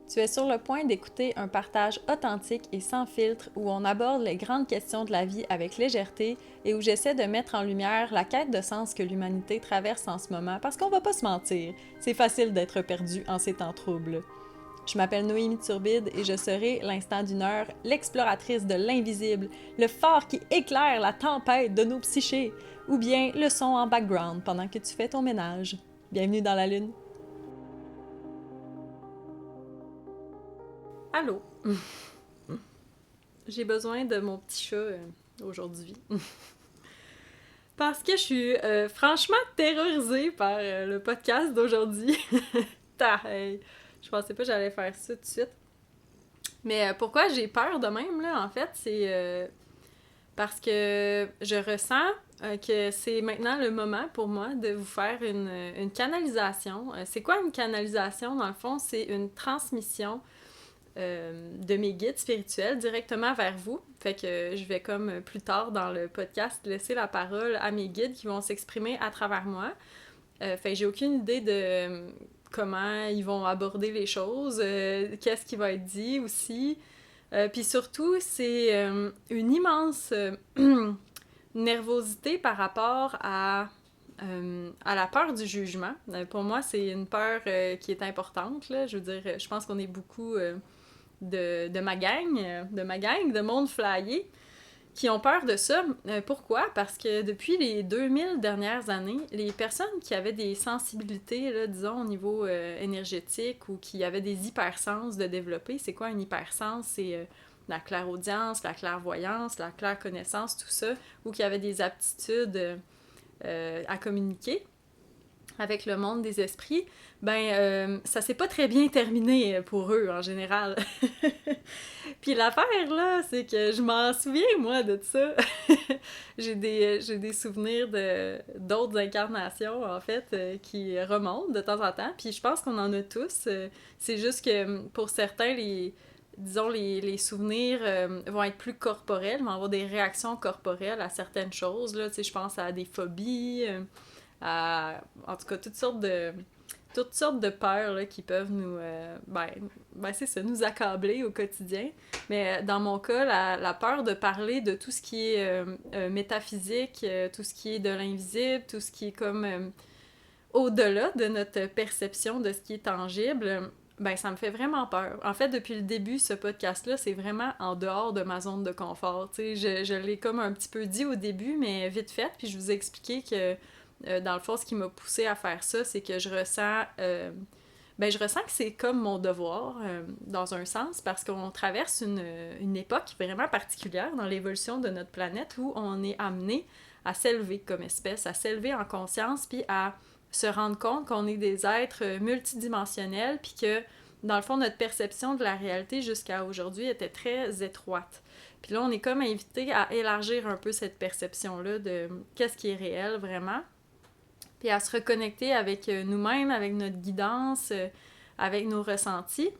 Tu es sur le point d'écouter un partage authentique et sans filtre où on aborde les grandes questions de la vie avec légèreté et où j'essaie de mettre en lumière la quête de sens que l'humanité traverse en ce moment parce qu'on va pas se mentir, c'est facile d'être perdu en ces temps troubles. Je m'appelle Noémie Turbide et je serai, l'instant d'une heure, l'exploratrice de l'invisible, le phare qui éclaire la tempête de nos psychés, ou bien le son en background pendant que tu fais ton ménage. Bienvenue dans la Lune. Allô? J'ai besoin de mon petit chat aujourd'hui. Parce que je suis franchement terrorisée par le podcast d'aujourd'hui. Hey, je pensais pas que j'allais faire ça tout de suite. Mais pourquoi j'ai peur de même, là, en fait, c'est parce que je ressens que c'est maintenant le moment pour moi de vous faire une canalisation. C'est quoi une canalisation? Dans le fond, c'est une transmission de mes guides spirituels directement vers vous. Fait que je vais comme plus tard dans le podcast laisser la parole à mes guides qui vont s'exprimer à travers moi. Fait que j'ai aucune idée de comment ils vont aborder les choses, qu'est-ce qui va être dit aussi. Puis surtout, c'est une immense nervosité par rapport à la peur du jugement. Pour moi, c'est une peur qui est importante, là. Je veux dire, je pense qu'on est beaucoup de ma gang, de monde flyé, qui ont peur de ça. Pourquoi? Parce que depuis les 2000 dernières années, les personnes qui avaient des sensibilités, là, disons, au niveau énergétique ou qui avaient des hypersens de développer, c'est quoi un hypersens? C'est la clairaudience, la clairvoyance, la clairconnaissance, tout ça, ou qui avaient des aptitudes à communiquer avec le monde des esprits, ça s'est pas très bien terminé pour eux, en général. Puis l'affaire, là, c'est que je m'en souviens, moi, de ça. J'ai des souvenirs d'autres incarnations, en fait, qui remontent de temps en temps. Puis je pense qu'on en a tous. C'est juste que pour certains, disons, les souvenirs vont être plus corporels, vont avoir des réactions corporelles à certaines choses, là. Tu sais, je pense à des phobies, en tout cas, toutes sortes de peurs là, qui peuvent nous, c'est ça, nous accabler au quotidien. Mais dans mon cas, la peur de parler de tout ce qui est métaphysique, tout ce qui est de l'invisible, tout ce qui est comme au-delà de notre perception de ce qui est tangible, ça me fait vraiment peur. En fait, depuis le début, ce podcast-là, c'est vraiment en dehors de ma zone de confort. Tu sais, je l'ai comme un petit peu dit au début, mais vite fait, puis je vous ai expliqué que dans le fond, ce qui m'a poussée à faire ça, c'est que je ressens que c'est comme mon devoir, dans un sens, parce qu'on traverse une époque vraiment particulière dans l'évolution de notre planète où on est amené à s'élever comme espèce, à s'élever en conscience, puis à se rendre compte qu'on est des êtres multidimensionnels, puis que, dans le fond, notre perception de la réalité jusqu'à aujourd'hui était très étroite. Puis là, on est comme invité à élargir un peu cette perception-là de qu'est-ce qui est réel vraiment, puis à se reconnecter avec nous-mêmes, avec notre guidance, avec nos ressentis,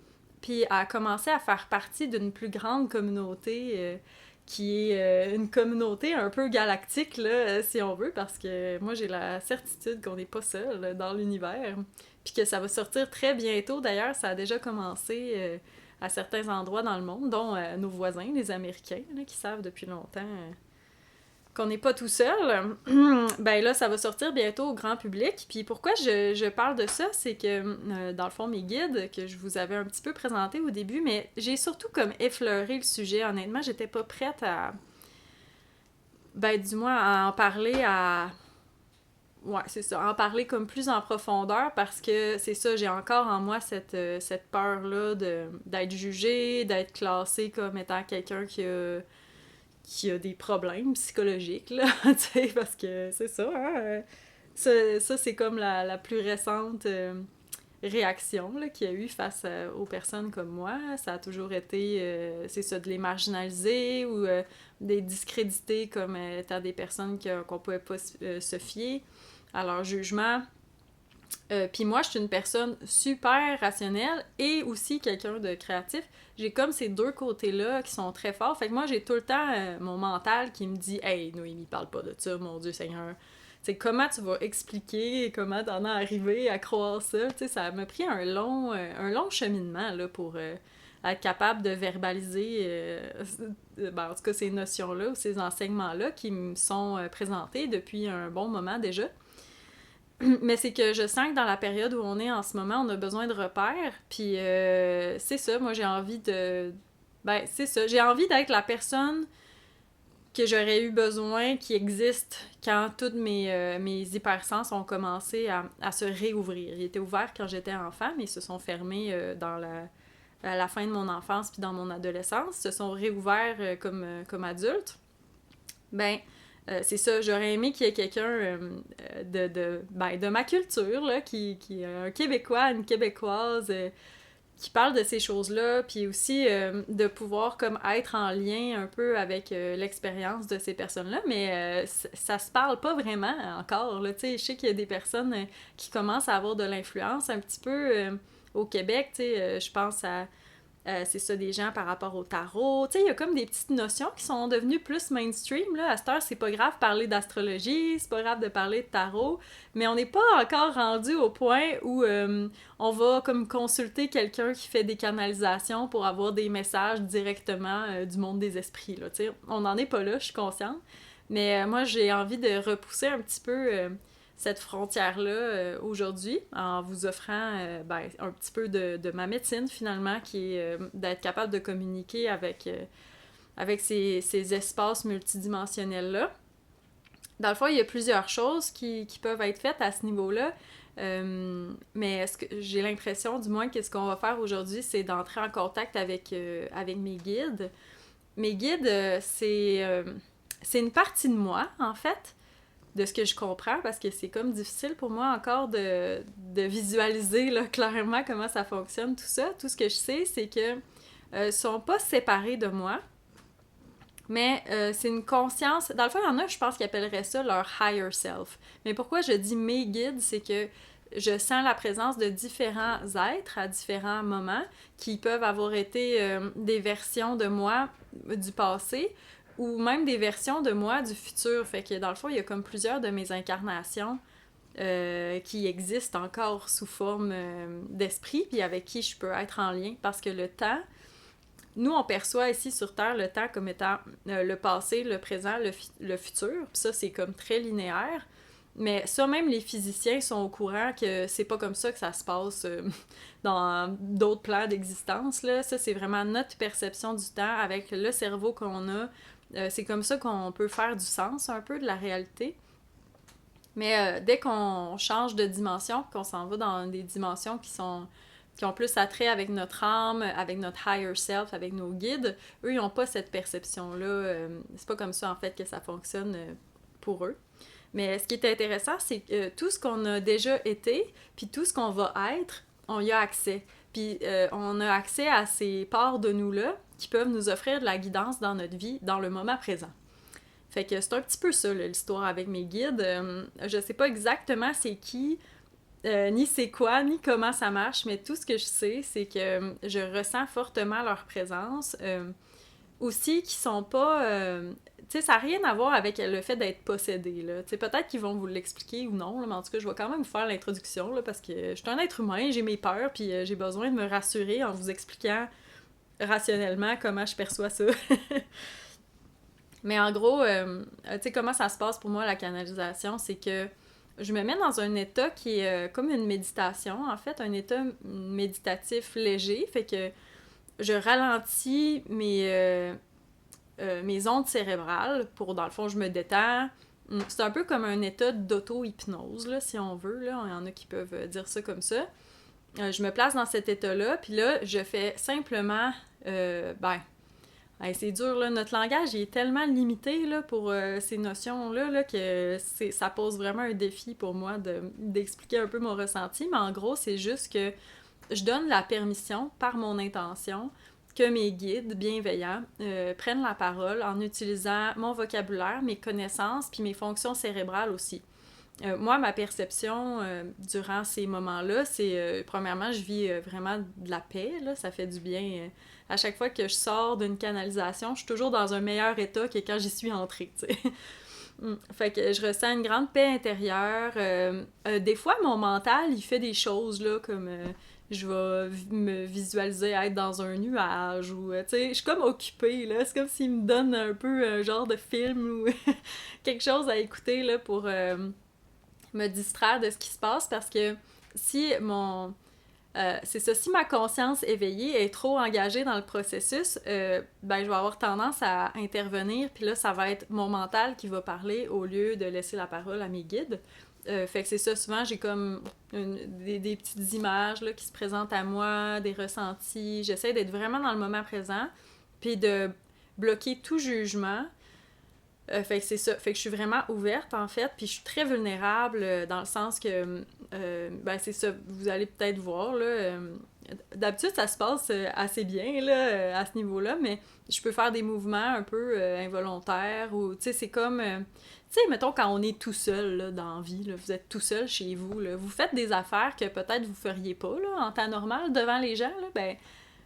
puis à commencer à faire partie d'une plus grande communauté qui est une communauté un peu galactique, là, si on veut, parce que moi, j'ai la certitude qu'on n'est pas seul dans l'univers, puis que ça va sortir très bientôt. D'ailleurs, ça a déjà commencé à certains endroits dans le monde, dont nos voisins, les Américains, là, qui savent depuis longtemps qu'on n'est pas tout seul, ben là, ça va sortir bientôt au grand public. Puis pourquoi je parle de ça, c'est que, dans le fond, mes guides, que je vous avais un petit peu présenté au début, mais j'ai surtout comme effleuré le sujet. Honnêtement, j'étais pas prête à... du moins, à en parler à... Ouais, c'est ça, en parler comme plus en profondeur, parce que c'est ça, j'ai encore en moi cette peur-là d'être jugée, d'être classée comme étant quelqu'un qui a des problèmes psychologiques, là, tu sais, parce que c'est ça, hein? Ça c'est comme la plus récente réaction là, qu'il y a eu face aux personnes comme moi. Ça a toujours été, c'est ça, de les marginaliser ou de les discréditer comme étant des personnes qu'on pouvait pas se fier à leur jugement. Puis moi, je suis une personne super rationnelle et aussi quelqu'un de créatif. J'ai comme ces deux côtés-là qui sont très forts. Fait que moi, j'ai tout le temps mon mental qui me dit « Hey, Noémie, parle pas de ça, mon Dieu Seigneur. » c'est comment tu vas expliquer, comment t'en es arrivé à croire ça. Tu sais, ça m'a pris un long cheminement là, pour être capable de verbaliser, en tout cas, ces notions-là ou ces enseignements-là qui me sont présentés depuis un bon moment déjà. Mais c'est que je sens que dans la période où on est en ce moment, on a besoin de repères. Puis c'est ça, moi j'ai envie de... Ben, c'est ça, j'ai envie d'être la personne que j'aurais eu besoin, qui existe quand tous mes hypersens ont commencé à se réouvrir. Ils étaient ouverts quand j'étais enfant, mais ils se sont fermés à la fin de mon enfance puis dans mon adolescence. Ils se sont réouverts comme adultes. Ben, c'est ça, j'aurais aimé qu'il y ait quelqu'un de ma culture, là, qui est un Québécois, une Québécoise, qui parle de ces choses-là, puis aussi de pouvoir comme être en lien un peu avec l'expérience de ces personnes-là, mais ça se parle pas vraiment encore, là, tu sais, je sais qu'il y a des personnes qui commencent à avoir de l'influence un petit peu au Québec, tu sais, je pense à c'est ça, des gens par rapport au tarot. Tu sais, il y a comme des petites notions qui sont devenues plus mainstream, là. À cette heure, c'est pas grave de parler d'astrologie, c'est pas grave de parler de tarot, mais on n'est pas encore rendu au point où on va comme consulter quelqu'un qui fait des canalisations pour avoir des messages directement du monde des esprits, là. Tu sais, on n'en est pas là, je suis consciente. Mais moi, j'ai envie de repousser un petit peu cette frontière-là aujourd'hui en vous offrant un petit peu de ma médecine finalement, qui est d'être capable de communiquer avec ces espaces multidimensionnels-là. Dans le fond, il y a plusieurs choses qui peuvent être faites à ce niveau-là, mais j'ai l'impression, du moins, que ce qu'on va faire aujourd'hui, c'est d'entrer en contact avec mes guides. Mes guides, c'est une partie de moi, en fait, de ce que je comprends, parce que c'est comme difficile pour moi encore de visualiser là, clairement comment ça fonctionne, tout ça. Tout ce que je sais, c'est que sont pas séparés de moi, mais c'est une conscience... Dans le fond, il y en a, je pense, qui appelleraient ça leur higher self. Mais pourquoi je dis mes guides, c'est que je sens la présence de différents êtres à différents moments qui peuvent avoir été des versions de moi du passé, ou même des versions de moi du futur. Fait que dans le fond, il y a comme plusieurs de mes incarnations qui existent encore sous forme d'esprit, puis avec qui je peux être en lien. Parce que le temps, nous, on perçoit ici sur Terre le temps comme étant le passé, le présent, le futur. Puis ça, c'est comme très linéaire. Mais ça, même les physiciens sont au courant que c'est pas comme ça que ça se passe dans d'autres plans d'existence, là. Ça, c'est vraiment notre perception du temps avec le cerveau qu'on a. C'est comme ça qu'on peut faire du sens un peu de la réalité. Mais dès qu'on change de dimension, qu'on s'en va dans des dimensions qui ont plus attrait avec notre âme, avec notre higher self, avec nos guides, eux, ils n'ont pas cette perception-là. C'est pas comme ça, en fait, que ça fonctionne pour eux. Mais ce qui est intéressant, c'est que tout ce qu'on a déjà été, puis tout ce qu'on va être, on y a accès. Puis on a accès à ces parts de nous-là qui peuvent nous offrir de la guidance dans notre vie, dans le moment présent. Fait que c'est un petit peu ça, là, l'histoire avec mes guides. Je sais pas exactement c'est qui, ni c'est quoi, ni comment ça marche, mais tout ce que je sais, c'est que je ressens fortement leur présence. Aussi, qui sont pas... tu sais, ça n'a rien à voir avec le fait d'être possédé, là. Tu sais, peut-être qu'ils vont vous l'expliquer ou non, là, mais en tout cas, je vais quand même vous faire l'introduction, là, parce que je suis un être humain, j'ai mes peurs, puis j'ai besoin de me rassurer en vous expliquant rationnellement comment je perçois ça. Mais en gros, tu sais, comment ça se passe pour moi, la canalisation, c'est que je me mets dans un état qui est comme une méditation, en fait, un état méditatif léger, fait que je ralentis mes ondes cérébrales pour, dans le fond, je me détends. C'est un peu comme un état d'auto-hypnose, là, si on veut, là. Il y en a qui peuvent dire ça comme ça. Je me place dans cet état-là, puis là, je fais simplement... c'est dur, là. Notre langage il est tellement limité là, pour ces notions-là là, que ça pose vraiment un défi pour moi d'expliquer un peu mon ressenti. Mais en gros, c'est juste que je donne la permission, par mon intention, que mes guides bienveillants prennent la parole en utilisant mon vocabulaire, mes connaissances, puis mes fonctions cérébrales aussi. Moi, ma perception durant ces moments-là, c'est, premièrement, je vis vraiment de la paix, là, ça fait du bien. À chaque fois que je sors d'une canalisation, je suis toujours dans un meilleur état que quand j'y suis entrée, tu sais. Fait que je ressens une grande paix intérieure. Des fois, mon mental, il fait des choses, là, comme je vais me visualiser être dans un nuage ou, tu sais, je suis comme occupée, là. C'est comme s'il me donne un peu un genre de film ou quelque chose à écouter, là, pour me distraire de ce qui se passe parce que si mon c'est ça, si ma conscience éveillée est trop engagée dans le processus, ben je vais avoir tendance à intervenir, puis là, ça va être mon mental qui va parler au lieu de laisser la parole à mes guides. Fait que c'est ça, souvent j'ai comme des petites images là, qui se présentent à moi, des ressentis. J'essaie d'être vraiment dans le moment présent, puis de bloquer tout jugement. Fait que c'est ça. Fait que je suis vraiment ouverte, en fait, puis je suis très vulnérable dans le sens que, ben c'est ça, vous allez peut-être voir, là, d'habitude, ça se passe assez bien, là, à ce niveau-là, mais je peux faire des mouvements un peu involontaires, ou, tu sais, c'est comme, tu sais, mettons, quand on est tout seul, là, dans la vie, là, vous êtes tout seul chez vous, là, vous faites des affaires que peut-être vous feriez pas, là, en temps normal, devant les gens, là, ben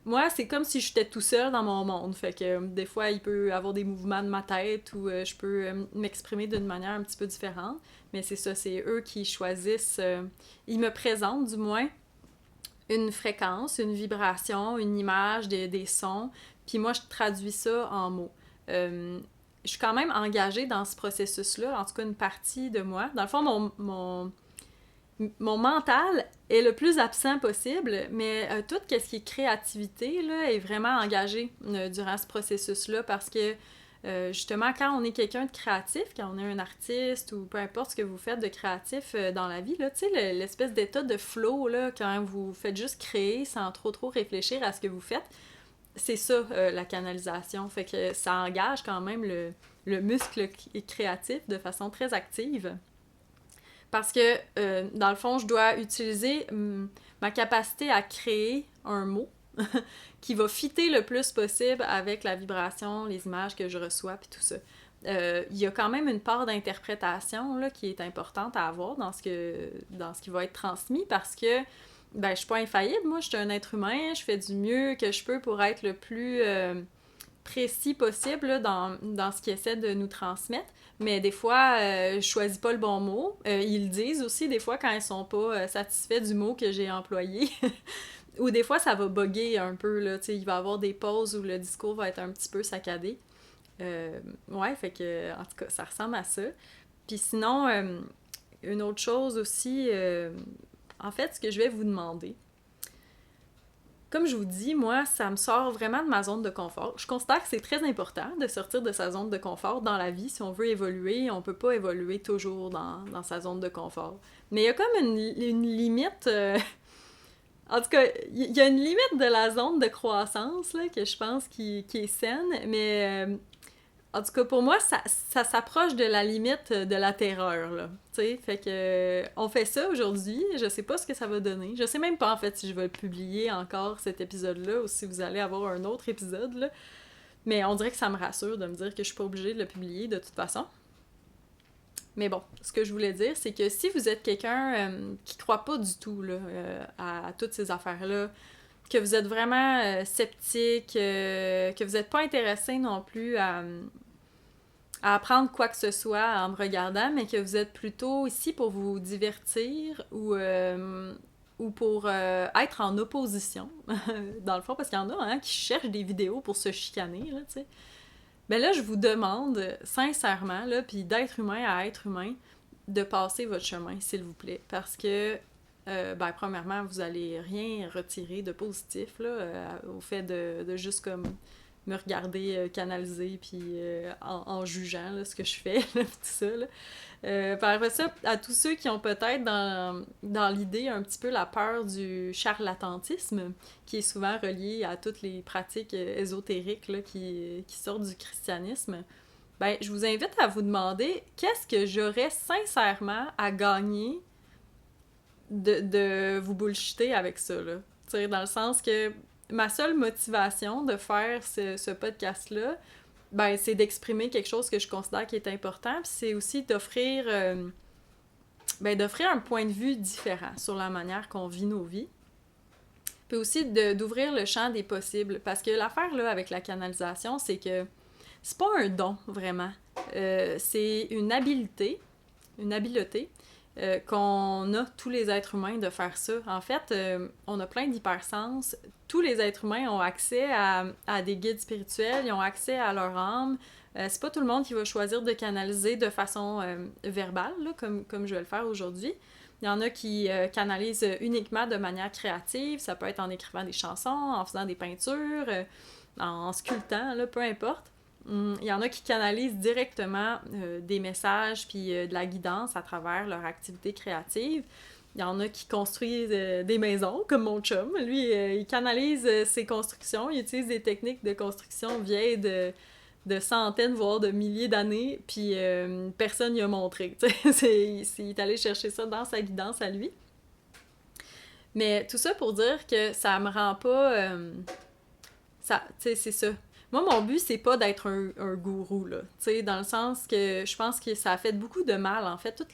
moi, c'est comme si j'étais tout seul dans mon monde. Fait que des fois, il peut y avoir des mouvements de ma tête ou je peux m'exprimer d'une manière un petit peu différente. Mais c'est ça, c'est eux qui choisissent. Ils me présentent, du moins, une fréquence, une vibration, une image, des sons. Puis moi, je traduis ça en mots. Je suis quand même engagée dans ce processus-là, en tout cas une partie de moi. Dans le fond, mon mental est le plus absent possible, mais tout ce qui est créativité là, est vraiment engagé durant ce processus-là parce que justement, quand on est quelqu'un de créatif, quand on est un artiste ou peu importe ce que vous faites de créatif dans la vie, là, tu sais, l'espèce d'état de flow, là, quand vous faites juste créer sans trop réfléchir à ce que vous faites, c'est ça, la canalisation. Fait que ça engage quand même le muscle créatif de façon très active. Parce que, dans le fond, je dois utiliser ma capacité à créer un mot qui va fitter le plus possible avec la vibration, les images que je reçois, puis tout ça. Il y a quand même une part d'interprétation là, qui est importante à avoir dans ce qui va être transmis parce que ben, je suis pas infaillible, moi, je suis un être humain, je fais du mieux que je peux pour être le plus précis possible là, dans ce qu'ils essaient de nous transmettre. Mais des fois, je choisis pas le bon mot. Ils le disent aussi des fois quand ils sont pas satisfaits du mot que j'ai employé. Ou des fois, ça va bugger un peu, là. Tu sais, il va y avoir des pauses où le discours va être un petit peu saccadé. Ouais, fait que, en tout cas, ça ressemble à ça. Puis sinon, une autre chose aussi, en fait, ce que je vais vous demander, comme je vous dis, moi, ça me sort vraiment de ma zone de confort. Je considère que c'est très important de sortir de sa zone de confort dans la vie. Si on veut évoluer, on peut pas évoluer toujours dans sa zone de confort. Mais il y a comme une limite... En tout cas, il y a une limite de la zone de croissance là, que je pense qui est saine, mais en tout cas, pour moi, ça s'approche de la limite de la terreur, là. Tu sais, fait que on fait ça aujourd'hui. Je sais pas ce que ça va donner. Je sais même pas, en fait, si je vais publier encore cet épisode-là ou si vous allez avoir un autre épisode, là. Mais on dirait que ça me rassure de me dire que je suis pas obligée de le publier de toute façon. Mais bon, ce que je voulais dire, c'est que si vous êtes quelqu'un qui croit pas du tout là, à toutes ces affaires-là, que vous êtes vraiment sceptique, que vous n'êtes pas intéressé non plus à apprendre quoi que ce soit en me regardant, mais que vous êtes plutôt ici pour vous divertir ou pour être en opposition, dans le fond, parce qu'il y en a hein, qui cherchent des vidéos pour se chicaner, là, tu sais. Ben là, je vous demande, sincèrement, là, puis d'être humain à être humain, de passer votre chemin, s'il vous plaît, parce que ben, premièrement, vous allez rien retirer de positif là, au fait de juste comme me regarder canaliser puis en jugeant là, ce que je fais, là, tout ça. Là. Par après ça, à tous ceux qui ont peut-être dans l'idée un petit peu la peur du charlatanisme, qui est souvent relié à toutes les pratiques ésotériques là, qui sortent du christianisme, ben, je vous invite à vous demander qu'est-ce que j'aurais sincèrement à gagner de vous bullshiter avec ça, là. T'sais, dans le sens que ma seule motivation de faire ce podcast-là, ben, c'est d'exprimer quelque chose que je considère qui est important, puis c'est aussi d'offrir d'offrir un point de vue différent sur la manière qu'on vit nos vies. Puis aussi d'ouvrir le champ des possibles. Parce que l'affaire, là, avec la canalisation, c'est que c'est pas un don, vraiment. C'est une habileté qu'on a tous les êtres humains de faire ça. En fait, on a plein d'hypersens. Tous les êtres humains ont accès à des guides spirituels, ils ont accès à leur âme. C'est pas tout le monde qui va choisir de canaliser de façon verbale, là, comme je vais le faire aujourd'hui. Il y en a qui canalisent uniquement de manière créative. Ça peut être en écrivant des chansons, en faisant des peintures, en sculptant, là, peu importe. Il y en a qui canalisent directement des messages puis de la guidance à travers leur activité créative. Il y en a qui construisent des maisons, comme mon chum. Lui, il canalise ses constructions, il utilise des techniques de construction vieilles de centaines, voire de milliers d'années, puis personne n'y a montré. Il est allé chercher ça dans sa guidance à lui. Mais tout ça pour dire que ça me rend pas... tu sais, c'est ça. Moi, mon but, c'est pas d'être un gourou, là. Tu sais, dans le sens que je pense que ça a fait beaucoup de mal, en fait. Tout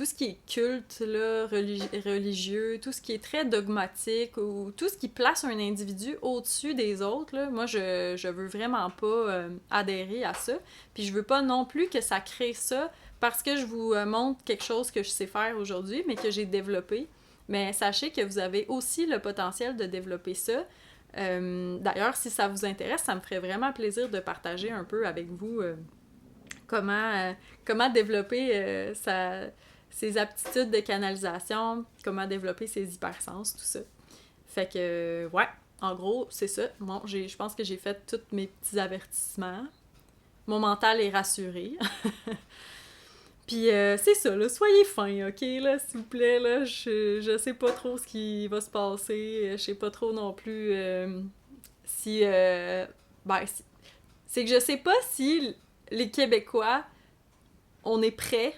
ce qui est culte, là, religieux, tout ce qui est très dogmatique, ou tout ce qui place un individu au-dessus des autres, là, moi, je veux vraiment pas adhérer à ça. Puis je veux pas non plus que ça crée ça parce que je vous montre quelque chose que je sais faire aujourd'hui, mais que j'ai développé. Mais sachez que vous avez aussi le potentiel de développer ça. D'ailleurs, si ça vous intéresse, ça me ferait vraiment plaisir de partager un peu avec vous comment développer ses aptitudes de canalisation, comment développer ses hypersens, tout ça. Fait que, ouais, en gros, c'est ça. Bon, je pense que j'ai fait tous mes petits avertissements. Mon mental est rassuré. Puis c'est ça, là, soyez fins, ok, là, s'il vous plaît, là, je sais pas trop ce qui va se passer, je sais pas trop non plus si, c'est que je sais pas si les Québécois, on est prêts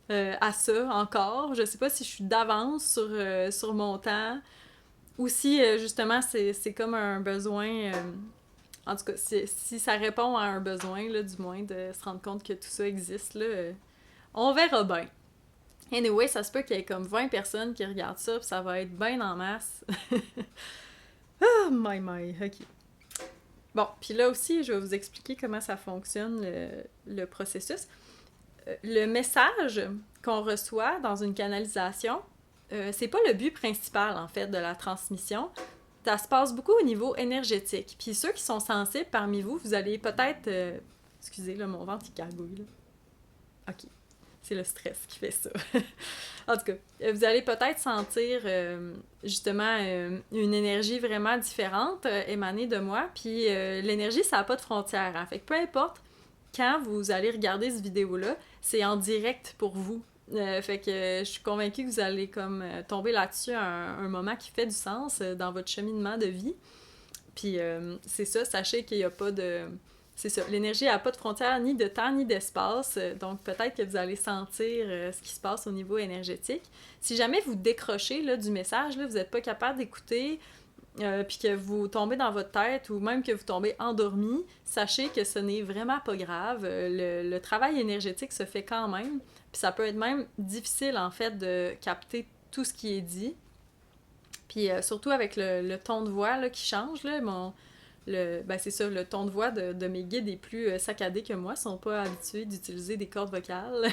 à ça encore, je sais pas si je suis d'avance sur mon temps, ou si, justement, c'est comme un besoin, en tout cas, si ça répond à un besoin, là, du moins, de se rendre compte que tout ça existe, là, on verra bien. Anyway, ça se peut qu'il y ait comme 20 personnes qui regardent ça, puis ça va être bien en masse. Ah, my, ok. Bon, puis là aussi, je vais vous expliquer comment ça fonctionne, le processus. Le message qu'on reçoit dans une canalisation, c'est pas le but principal, en fait, de la transmission. Ça se passe beaucoup au niveau énergétique. Puis ceux qui sont sensibles parmi vous, vous allez peut-être... excusez, là, mon ventre, il gargouille, là. Ok. C'est le stress qui fait ça. En tout cas, vous allez peut-être sentir justement une énergie vraiment différente émanée de moi. Puis l'énergie, ça n'a pas de frontières. Hein. Fait que peu importe quand vous allez regarder cette vidéo-là, c'est en direct pour vous. Fait que je suis convaincue que vous allez comme tomber là-dessus à un moment qui fait du sens dans votre cheminement de vie. Puis c'est ça, sachez qu'il n'y a pas de... C'est ça, l'énergie n'a pas de frontières ni de temps ni d'espace, donc peut-être que vous allez sentir ce qui se passe au niveau énergétique. Si jamais vous décrochez là, du message, là, vous n'êtes pas capable d'écouter, puis que vous tombez dans votre tête ou même que vous tombez endormi, sachez que ce n'est vraiment pas grave. Le travail énergétique se fait quand même, puis ça peut être même difficile en fait de capter tout ce qui est dit. Puis surtout avec le ton de voix là, qui change, là, c'est ça, le ton de voix de mes guides est plus saccadé que moi, ils sont pas habitués d'utiliser des cordes vocales.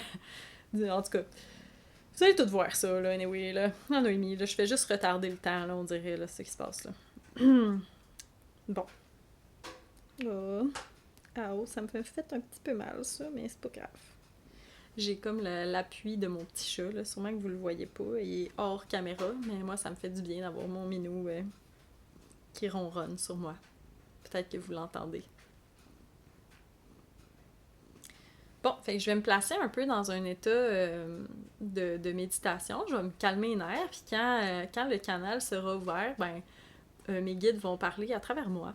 En tout cas, vous allez tout voir ça, là, anyway, là. En demi, là, je fais juste retarder le temps, là, on dirait, là, c'est ce qui se passe, là. Bon. Oh. Ah, oh, ça me fait un petit peu mal, ça, mais c'est pas grave. J'ai comme l'appui de mon petit chat, là, sûrement que vous le voyez pas, il est hors caméra, mais moi, ça me fait du bien d'avoir mon minou qui ronronne sur moi. Peut-être que vous l'entendez. Bon, fait que je vais me placer un peu dans un état de méditation. Je vais me calmer les nerfs, puis quand le canal sera ouvert, mes guides vont parler à travers moi.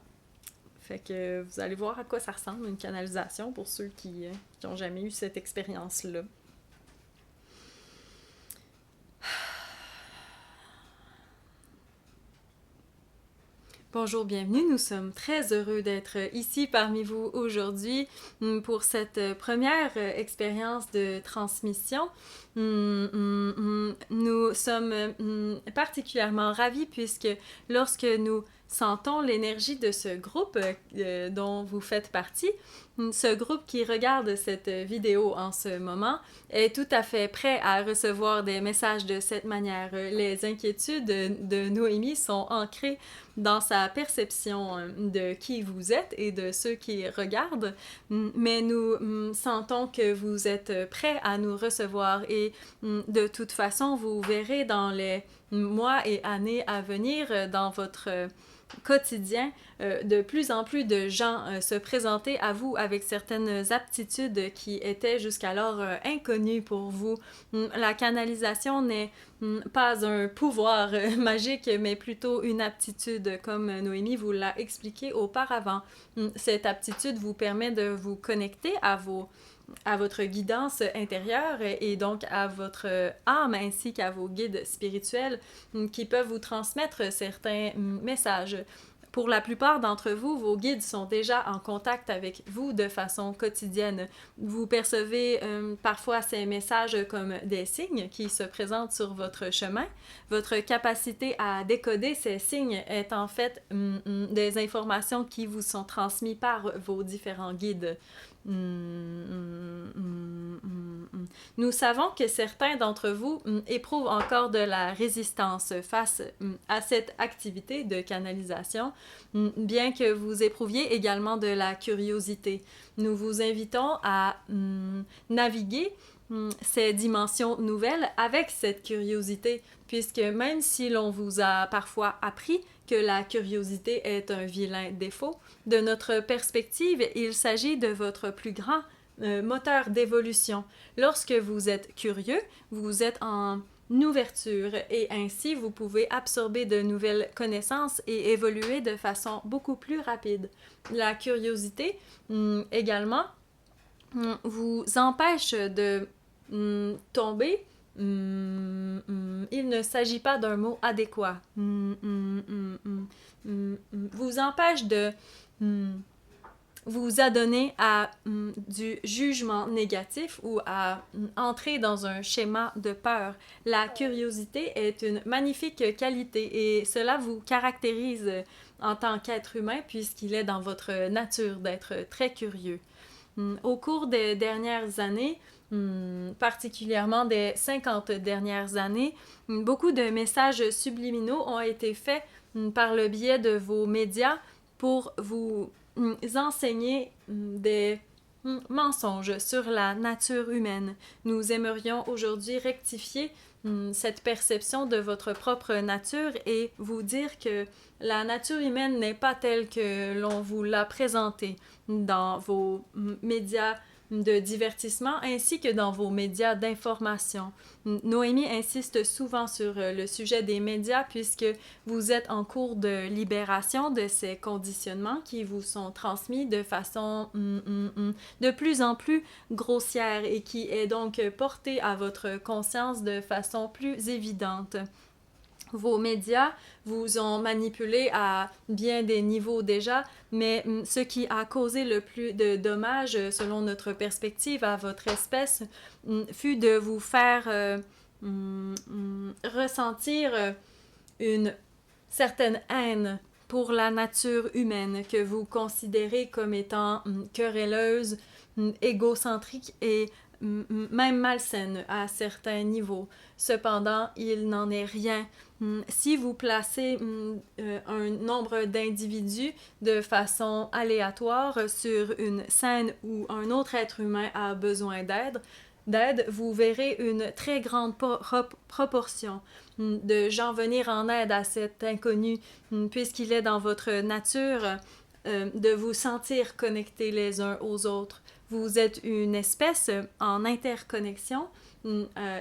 Fait que vous allez voir à quoi ça ressemble, une canalisation, pour ceux qui n'ont jamais eu cette expérience-là. Bonjour, bienvenue. Nous sommes très heureux d'être ici parmi vous aujourd'hui pour cette première expérience de transmission. Nous sommes particulièrement ravis puisque lorsque nous sentons l'énergie de ce groupe dont vous faites partie. Ce groupe qui regarde cette vidéo en ce moment est tout à fait prêt à recevoir des messages de cette manière. Les inquiétudes de Noémie sont ancrées dans sa perception de qui vous êtes et de ceux qui regardent, mais nous sentons que vous êtes prêts à nous recevoir et de toute façon, vous verrez dans les mois et années à venir dans votre quotidien, de plus en plus de gens se présenter à vous avec certaines aptitudes qui étaient jusqu'alors inconnues pour vous. La canalisation n'est pas un pouvoir magique, mais plutôt une aptitude, comme Noémie vous l'a expliqué auparavant. Cette aptitude vous permet de vous connecter à votre guidance intérieure et donc à votre âme ainsi qu'à vos guides spirituels qui peuvent vous transmettre certains messages. Pour la plupart d'entre vous, vos guides sont déjà en contact avec vous de façon quotidienne. Vous percevez parfois ces messages comme des signes qui se présentent sur votre chemin. Votre capacité à décoder ces signes est en fait des informations qui vous sont transmises par vos différents guides. Nous savons que certains d'entre vous éprouvent encore de la résistance face à cette activité de canalisation, bien que vous éprouviez également de la curiosité. Nous vous invitons à naviguer ces dimensions nouvelles avec cette curiosité, puisque même si l'on vous a parfois appris que la curiosité est un vilain défaut, de notre perspective, il s'agit de votre plus grand moteur d'évolution. Lorsque vous êtes curieux, vous êtes en ouverture et ainsi vous pouvez absorber de nouvelles connaissances et évoluer de façon beaucoup plus rapide. La curiosité également vous empêche de tomber. Il ne s'agit pas d'un mot adéquat. Vous empêche de vous adonner à du jugement négatif ou à entrer dans un schéma de peur. La curiosité est une magnifique qualité et cela vous caractérise en tant qu'être humain puisqu'il est dans votre nature d'être très curieux. Au cours des dernières années, particulièrement des 50 dernières années, beaucoup de messages subliminaux ont été faits par le biais de vos médias pour vous enseigner des mensonges sur la nature humaine. Nous aimerions aujourd'hui rectifier cette perception de votre propre nature et vous dire que la nature humaine n'est pas telle que l'on vous l'a présentée dans vos médias de divertissement ainsi que dans vos médias d'information. Noémie insiste souvent sur le sujet des médias puisque vous êtes en cours de libération de ces conditionnements qui vous sont transmis de façon de plus en plus grossière et qui est donc portée à votre conscience de façon plus évidente. Vos médias vous ont manipulé à bien des niveaux déjà, mais ce qui a causé le plus de dommages, selon notre perspective, à votre espèce, fut de vous faire ressentir une certaine haine pour la nature humaine que vous considérez comme étant querelleuse, égocentrique et même malsaine à certains niveaux. Cependant, il n'en est rien. Si vous placez un nombre d'individus de façon aléatoire sur une scène où un autre être humain a besoin d'aide, vous verrez une très grande proportion de gens venir en aide à cet inconnu, puisqu'il est dans votre nature de vous sentir connectés les uns aux autres. Vous êtes une espèce en interconnexion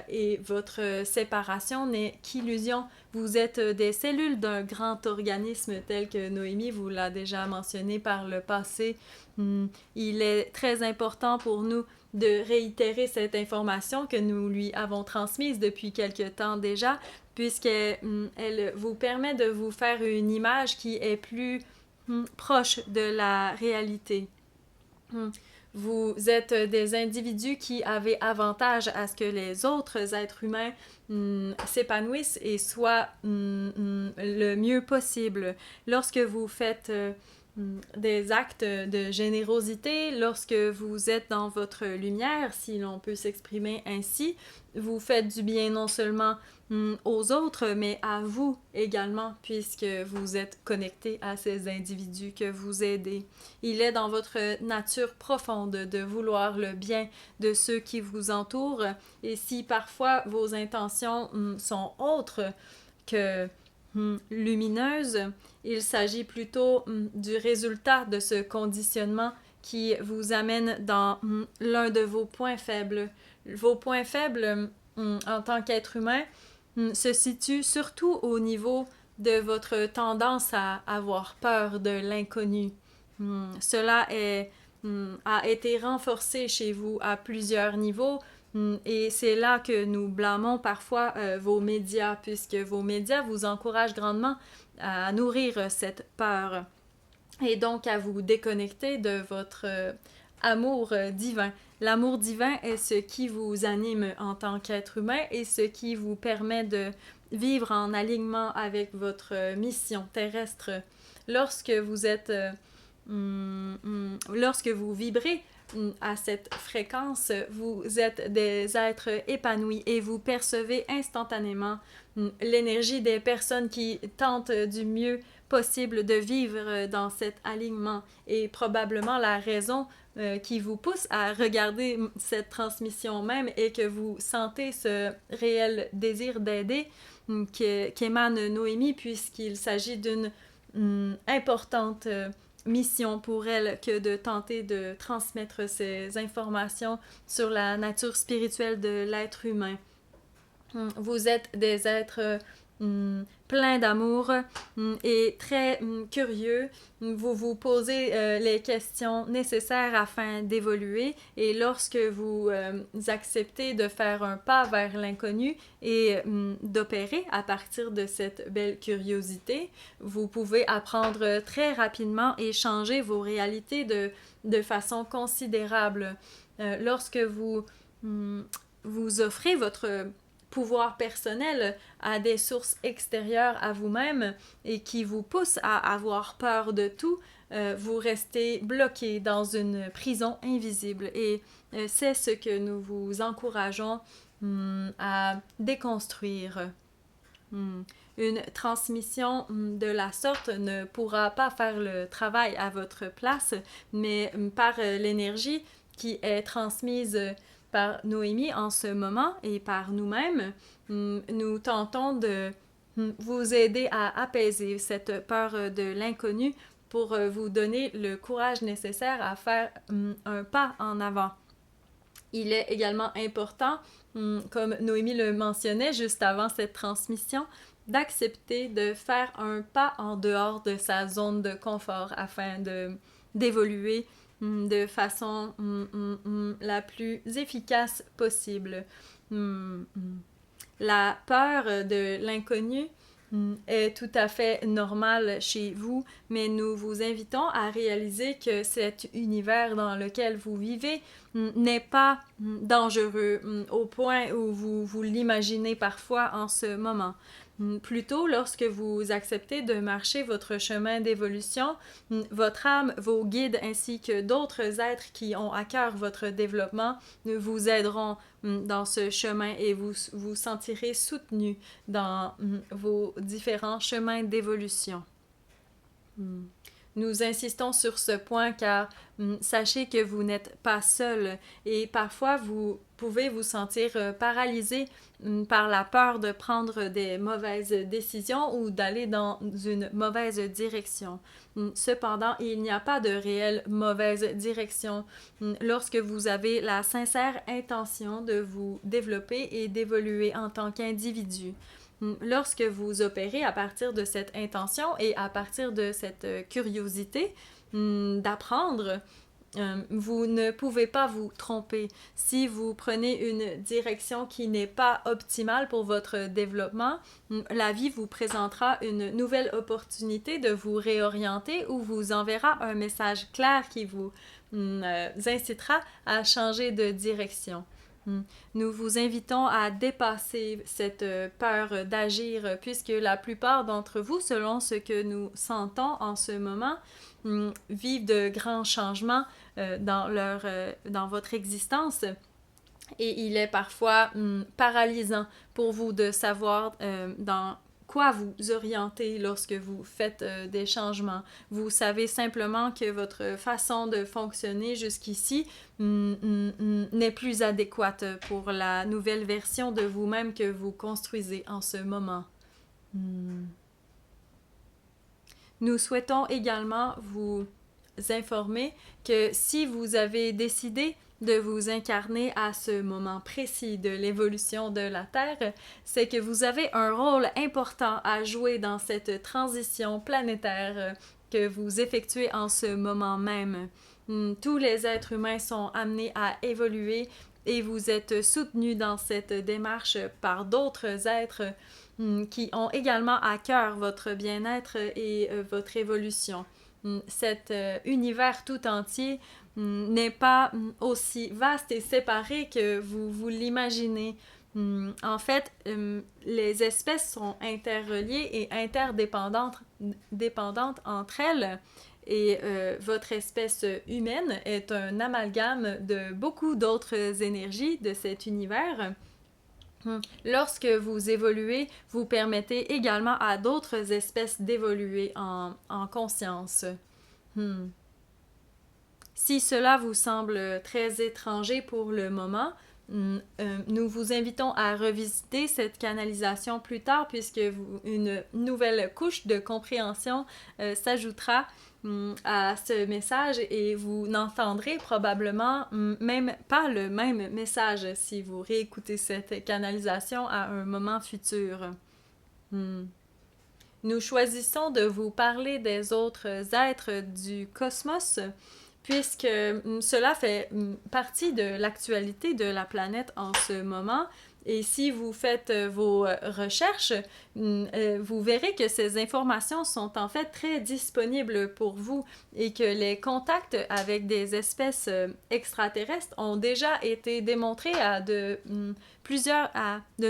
et votre séparation n'est qu'illusion. Vous êtes des cellules d'un grand organisme tel que Noémie vous l'a déjà mentionné par le passé. Il est très important pour nous de réitérer cette information que nous lui avons transmise depuis quelque temps déjà, puisqu'elle vous permet de vous faire une image qui est plus proche de la réalité. Vous êtes des individus qui avaient avantage à ce que les autres êtres humains s'épanouissent et soient le mieux possible. Lorsque vous faites des actes de générosité, lorsque vous êtes dans votre lumière, si l'on peut s'exprimer ainsi, vous faites du bien non seulement aux autres, mais à vous également, puisque vous êtes connecté à ces individus que vous aidez. Il est dans votre nature profonde de vouloir le bien de ceux qui vous entourent, et si parfois vos intentions sont autres que lumineuses, il s'agit plutôt du résultat de ce conditionnement qui vous amène dans l'un de vos points faibles. Vos points faibles en tant qu'être humain se situent surtout au niveau de votre tendance à avoir peur de l'inconnu. Cela a été renforcé chez vous à plusieurs niveaux. Et c'est là que nous blâmons parfois vos médias, puisque vos médias vous encouragent grandement à nourrir cette peur et donc à vous déconnecter de votre amour divin. L'amour divin est ce qui vous anime en tant qu'être humain et ce qui vous permet de vivre en alignement avec votre mission terrestre. Lorsque vous êtes lorsque vous vibrez à cette fréquence, vous êtes des êtres épanouis et vous percevez instantanément l'énergie des personnes qui tentent du mieux possible de vivre dans cet alignement. Et probablement la raison qui vous pousse à regarder cette transmission même et que vous sentez ce réel désir d'aider qu'émane Noémie, puisqu'il s'agit d'une importante mission pour elle que de tenter de transmettre ces informations sur la nature spirituelle de l'être humain. Vous êtes des êtres pleins d'amour et très curieux. Vous vous posez les questions nécessaires afin d'évoluer et lorsque vous acceptez de faire un pas vers l'inconnu et d'opérer à partir de cette belle curiosité, vous pouvez apprendre très rapidement et changer vos réalités de façon considérable. Lorsque vous offrez votre pouvoir personnel à des sources extérieures à vous-même et qui vous poussent à avoir peur de tout, vous restez bloqué dans une prison invisible. Et c'est ce que nous vous encourageons à déconstruire. Une transmission de la sorte ne pourra pas faire le travail à votre place, mais par l'énergie qui est transmise par Noémie en ce moment et par nous-mêmes, nous tentons de vous aider à apaiser cette peur de l'inconnu pour vous donner le courage nécessaire à faire un pas en avant. Il est également important, comme Noémie le mentionnait juste avant cette transmission, d'accepter de faire un pas en dehors de sa zone de confort afin d'évoluer de façon la plus efficace possible. La peur de l'inconnu est tout à fait normale chez vous, mais nous vous invitons à réaliser que cet univers dans lequel vous vivez n'est pas dangereux au point où vous l'imaginez parfois en ce moment. Plutôt, lorsque vous acceptez de marcher votre chemin d'évolution, votre âme, vos guides ainsi que d'autres êtres qui ont à cœur votre développement vous aideront dans ce chemin et vous vous sentirez soutenu dans vos différents chemins d'évolution. Nous insistons sur ce point car sachez que vous n'êtes pas seul et parfois vous pouvez vous sentir paralysé par la peur de prendre des mauvaises décisions ou d'aller dans une mauvaise direction. Cependant, il n'y a pas de réelle mauvaise direction lorsque vous avez la sincère intention de vous développer et d'évoluer en tant qu'individu. Lorsque vous opérez à partir de cette intention et à partir de cette curiosité d'apprendre, vous ne pouvez pas vous tromper. Si vous prenez une direction qui n'est pas optimale pour votre développement, la vie vous présentera une nouvelle opportunité de vous réorienter ou vous enverra un message clair qui vous incitera à changer de direction. Nous vous invitons à dépasser cette peur d'agir puisque la plupart d'entre vous, selon ce que nous sentons en ce moment, vivent de grands changements dans votre existence. Et il est parfois paralysant pour vous de savoir dans quoi vous orienter lorsque vous faites des changements. Vous savez simplement que votre façon de fonctionner jusqu'ici n'est plus adéquate pour la nouvelle version de vous-même que vous construisez en ce moment. Nous souhaitons également vous informer que si vous avez décidé de vous incarner à ce moment précis de l'évolution de la Terre, c'est que vous avez un rôle important à jouer dans cette transition planétaire que vous effectuez en ce moment même. Tous les êtres humains sont amenés à évoluer et vous êtes soutenus dans cette démarche par d'autres êtres qui ont également à cœur votre bien-être et votre évolution. Cet univers tout entier n'est pas aussi vaste et séparé que vous l'imaginez. En fait, les espèces sont interreliées et interdépendantes entre elles. Et votre espèce humaine est un amalgame de beaucoup d'autres énergies de cet univers. Lorsque vous évoluez, vous permettez également à d'autres espèces d'évoluer en conscience. Si cela vous semble très étranger pour le moment, nous vous invitons à revisiter cette canalisation plus tard puisque une nouvelle couche de compréhension s'ajoutera à ce message et vous n'entendrez probablement même pas le même message si vous réécoutez cette canalisation à un moment futur. Nous choisissons de vous parler des autres êtres du cosmos puisque cela fait partie de l'actualité de la planète en ce moment. Et si vous faites vos recherches, vous verrez que ces informations sont en fait très disponibles pour vous et que les contacts avec des espèces extraterrestres ont déjà été démontrés à de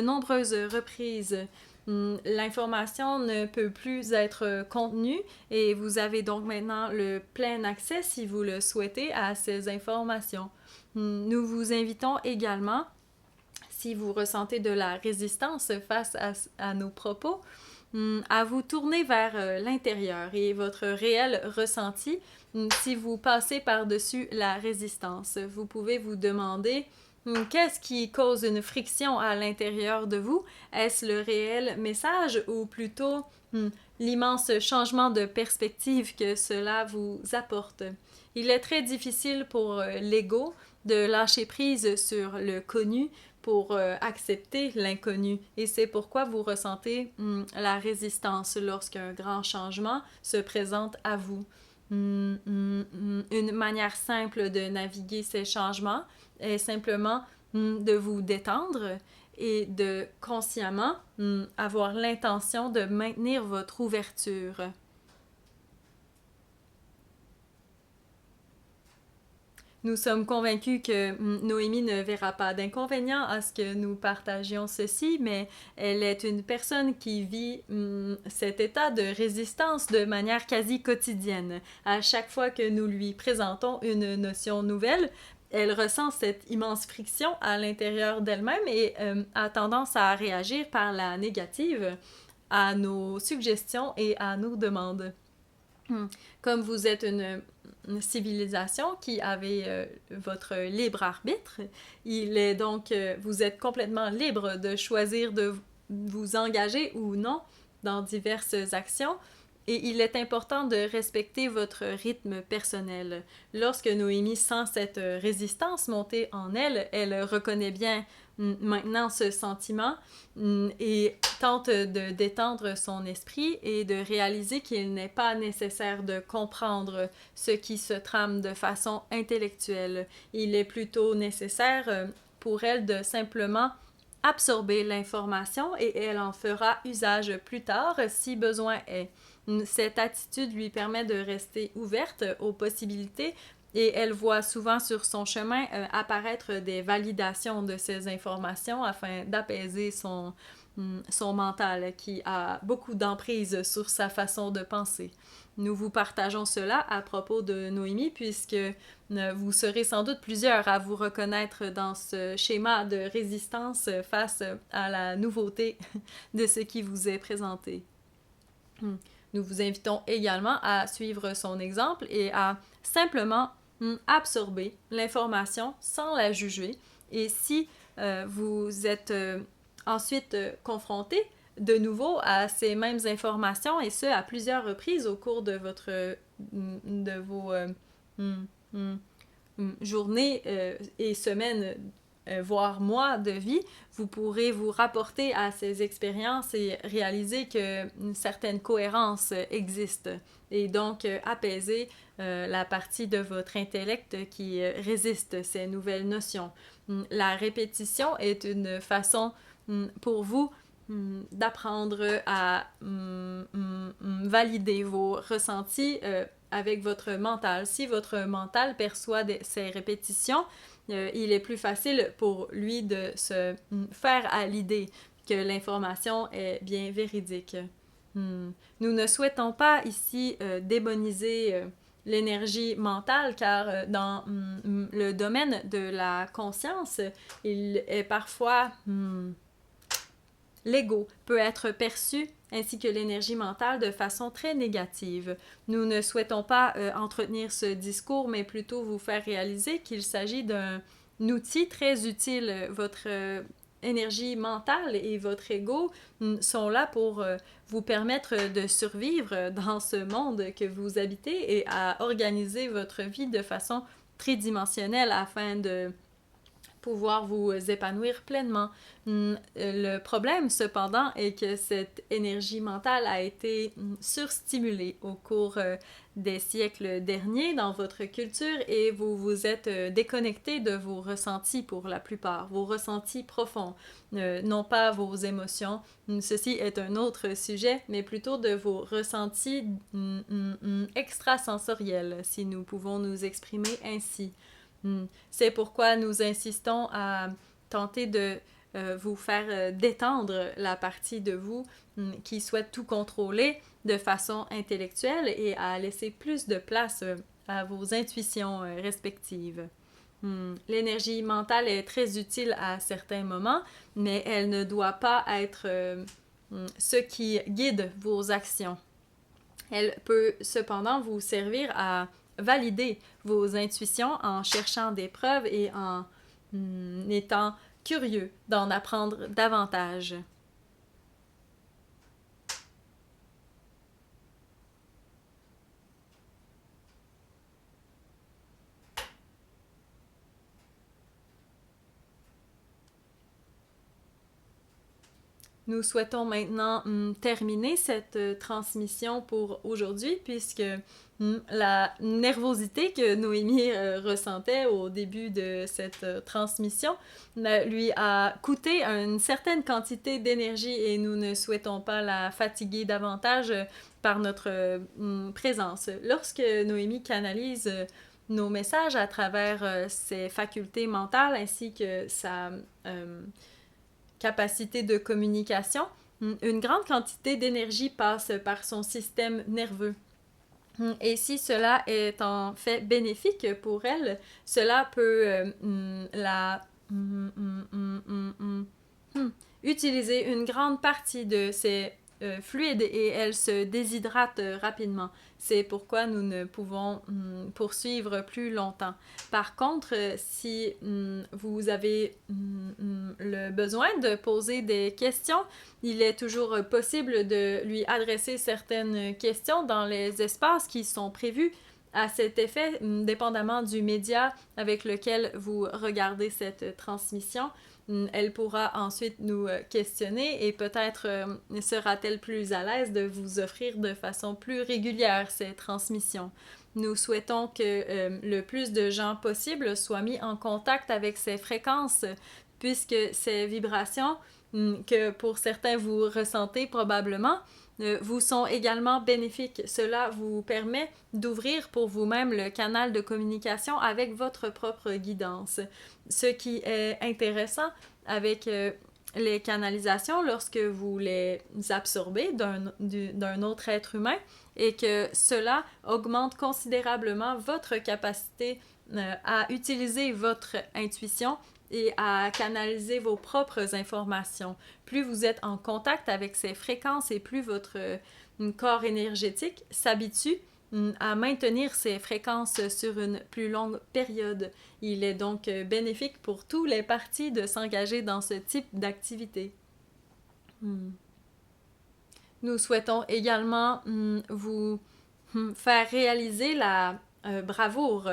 nombreuses reprises. L'information ne peut plus être contenue et vous avez donc maintenant le plein accès, si vous le souhaitez, à ces informations. Nous vous invitons également, si vous ressentez de la résistance face à nos propos, à vous tourner vers l'intérieur et votre réel ressenti. Si vous passez par-dessus la résistance, vous pouvez vous demander qu'est-ce qui cause une friction à l'intérieur de vous? Est-ce le réel message ou plutôt l'immense changement de perspective que cela vous apporte? Il est très difficile pour l'ego de lâcher prise sur le connu pour accepter l'inconnu. Et c'est pourquoi vous ressentez la résistance lorsqu'un grand changement se présente à vous. Une manière simple de naviguer ces changements est simplement de vous détendre et de consciemment avoir l'intention de maintenir votre ouverture. Nous sommes convaincus que Noémie ne verra pas d'inconvénient à ce que nous partagions ceci, mais elle est une personne qui vit cet état de résistance de manière quasi quotidienne. À chaque fois que nous lui présentons une notion nouvelle, elle ressent cette immense friction à l'intérieur d'elle-même et a tendance à réagir par la négative à nos suggestions et à nos demandes. Comme vous êtes une civilisation qui avait votre libre arbitre, vous êtes complètement libre de choisir de vous engager ou non dans diverses actions. Et il est important de respecter votre rythme personnel. Lorsque Noémie sent cette résistance monter en elle, elle reconnaît bien maintenant ce sentiment et tente de détendre son esprit et de réaliser qu'il n'est pas nécessaire de comprendre ce qui se trame de façon intellectuelle. Il est plutôt nécessaire pour elle de simplement absorber l'information et elle en fera usage plus tard si besoin est. Cette attitude lui permet de rester ouverte aux possibilités et elle voit souvent sur son chemin apparaître des validations de ces informations afin d'apaiser son mental qui a beaucoup d'emprise sur sa façon de penser. Nous vous partageons cela à propos de Noémie puisque vous serez sans doute plusieurs à vous reconnaître dans ce schéma de résistance face à la nouveauté de ce qui vous est présenté. Nous vous invitons également à suivre son exemple et à simplement absorber l'information sans la juger. Et si vous êtes ensuite confronté de nouveau à ces mêmes informations et ce à plusieurs reprises au cours de vos journées et semaines voire mois de vie, vous pourrez vous rapporter à ces expériences et réaliser qu'une certaine cohérence existe et donc apaiser la partie de votre intellect qui résiste ces nouvelles notions. La répétition est une façon pour vous d'apprendre à valider vos ressentis avec votre mental. Si votre mental perçoit ces répétitions, il est plus facile pour lui de se faire à l'idée que l'information est bien véridique. Nous ne souhaitons pas ici démoniser l'énergie mentale car dans le domaine de la conscience, il est parfois l'ego peut être perçu ainsi que l'énergie mentale de façon très négative. Nous ne souhaitons pas entretenir ce discours, mais plutôt vous faire réaliser qu'il s'agit d'un outil très utile. Votre énergie mentale et votre ego sont là pour vous permettre de survivre dans ce monde que vous habitez et à organiser votre vie de façon tridimensionnelle afin de pouvoir vous épanouir pleinement. Le problème, cependant, est que cette énergie mentale a été surstimulée au cours des siècles derniers dans votre culture et vous vous êtes déconnecté de vos ressentis pour la plupart, vos ressentis profonds, non pas vos émotions. Ceci est un autre sujet, mais plutôt de vos ressentis extrasensoriels, si nous pouvons nous exprimer ainsi. C'est pourquoi nous insistons à tenter de vous faire détendre la partie de vous qui souhaite tout contrôler de façon intellectuelle et à laisser plus de place à vos intuitions respectives. L'énergie mentale est très utile à certains moments, mais elle ne doit pas être ce qui guide vos actions. Elle peut cependant vous servir à valider vos intuitions en cherchant des preuves et en étant curieux d'en apprendre davantage. Nous souhaitons maintenant terminer cette transmission pour aujourd'hui puisque la nervosité que Noémie ressentait au début de cette transmission lui a coûté une certaine quantité d'énergie et nous ne souhaitons pas la fatiguer davantage par notre présence. Lorsque Noémie canalise nos messages à travers ses facultés mentales ainsi que sa capacité de communication, une grande quantité d'énergie passe par son système nerveux. Et si cela est en fait bénéfique pour elle, cela peut utiliser une grande partie de ses fluides et elle se déshydrate rapidement. C'est pourquoi nous ne pouvons poursuivre plus longtemps. Par contre, si vous avez le besoin de poser des questions, il est toujours possible de lui adresser certaines questions dans les espaces qui sont prévus à cet effet, dépendamment du média avec lequel vous regardez cette transmission. Elle pourra ensuite nous questionner et peut-être sera-t-elle plus à l'aise de vous offrir de façon plus régulière ces transmissions. Nous souhaitons que le plus de gens possible soient mis en contact avec ces fréquences, puisque ces vibrations que pour certains vous ressentez probablement, vous sont également bénéfiques. Cela vous permet d'ouvrir pour vous-même le canal de communication avec votre propre guidance. Ce qui est intéressant avec les canalisations lorsque vous les absorbez d'un autre être humain et que cela augmente considérablement votre capacité à utiliser votre intuition et à canaliser vos propres informations. Plus vous êtes en contact avec ces fréquences et plus votre corps énergétique s'habitue à maintenir ces fréquences sur une plus longue période. Il est donc bénéfique pour tous les partis de s'engager dans ce type d'activité. Nous souhaitons également vous faire réaliser la bravoure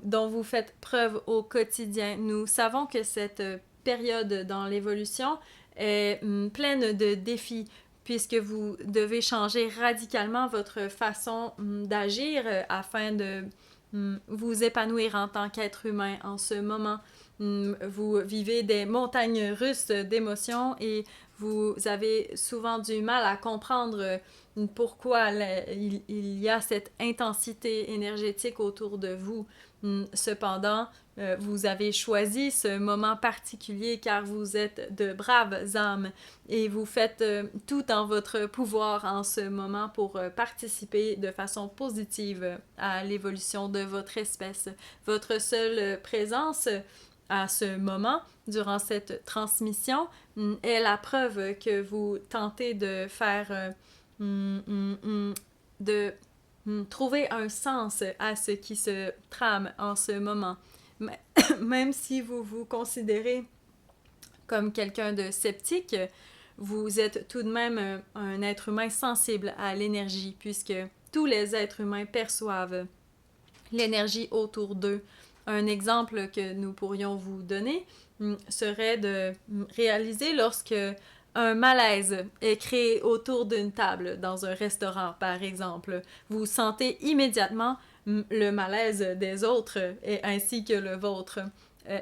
dont vous faites preuve au quotidien. Nous savons que cette période dans l'évolution est pleine de défis, puisque vous devez changer radicalement votre façon d'agir afin de vous épanouir en tant qu'être humain en ce moment. Vous vivez des montagnes russes d'émotions et vous avez souvent du mal à comprendre pourquoi il y a cette intensité énergétique autour de vous. Cependant, vous avez choisi ce moment particulier car vous êtes de braves âmes et vous faites tout en votre pouvoir en ce moment pour participer de façon positive à l'évolution de votre espèce. Votre seule présence à ce moment, durant cette transmission, est la preuve que vous tentez de faire de trouver un sens à ce qui se trame en ce moment. Même si vous vous considérez comme quelqu'un de sceptique, vous êtes tout de même un être humain sensible à l'énergie, puisque tous les êtres humains perçoivent l'énergie autour d'eux. Un exemple que nous pourrions vous donner serait de réaliser lorsque un malaise est créé autour d'une table dans un restaurant, par exemple. Vous sentez immédiatement le malaise des autres et ainsi que le vôtre.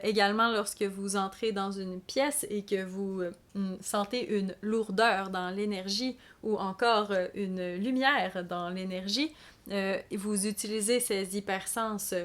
Également, lorsque vous entrez dans une pièce et que vous sentez une lourdeur dans l'énergie ou encore une lumière dans l'énergie, vous utilisez ces hypersens.